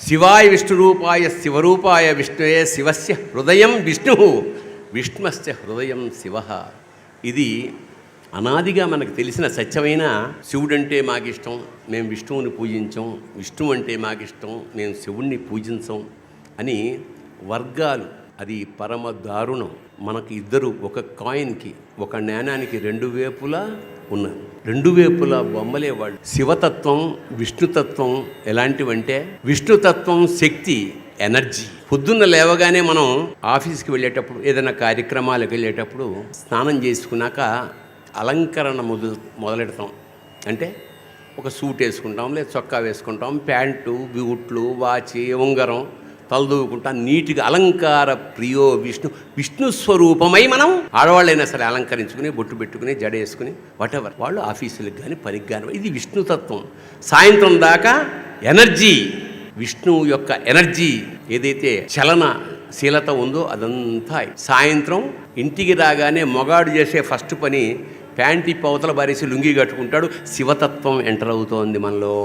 శివాయ విష్ణురూపాయ శివరూపాయ విష్ణుయే శివస్య హృదయం విష్ణు విష్ణుస్య హృదయం శివ. ఇది అనాదిగా మనకు తెలిసిన సత్యమైన శివుడంటే మాకిష్టం, మేము విష్ణువుని పూజించం, విష్ణువు అంటే మాకిష్టం, మేము శివుణ్ణి పూజించం అని వర్గాలు. అది పరమ దారుణం. మనకి ఇద్దరు ఒక కాయిన్కి, ఒక నాణానికి రెండు వైపులా ఉన్నారు. రెండు వైపులా బొమ్మలే వాళ్ళు. శివతత్వం విష్ణుతత్వం ఎలాంటివంటే, విష్ణుతత్వం శక్తి, ఎనర్జీ. పొద్దున్న లేవగానే మనం ఆఫీస్కి వెళ్ళేటప్పుడు, ఏదైనా కార్యక్రమాలకు వెళ్ళేటప్పుడు స్నానం చేసుకున్నాక అలంకరణ మొదలెడతాం. అంటే ఒక సూట్ వేసుకుంటాం, లేదా చొక్కా వేసుకుంటాం, ప్యాంటు, బూట్లు, వాచి, ఉంగరం, తలదూకుంటాం. నీటిగా అలంకార ప్రియో విష్ణు స్వరూపమై మనం ఆడవాళ్ళైనా సరే అలంకరించుకుని, బొట్టు పెట్టుకుని, జడ వేసుకుని, వాటెవర్ వాళ్ళు ఆఫీసులకు కానీ పనికి కానీ. ఇది విష్ణుతత్వం. సాయంత్రం దాకా ఎనర్జీ, విష్ణువు యొక్క ఎనర్జీ ఏదైతే చలనశీలత ఉందో అదంతా. సాయంత్రం ఇంటికి రాగానే మొగాడు చేసే ఫస్ట్ పని ప్యాంటీ పవతల బారేసి లుంగి కట్టుకుంటాడు. శివతత్వం ఎంటర్ అవుతోంది మనలో.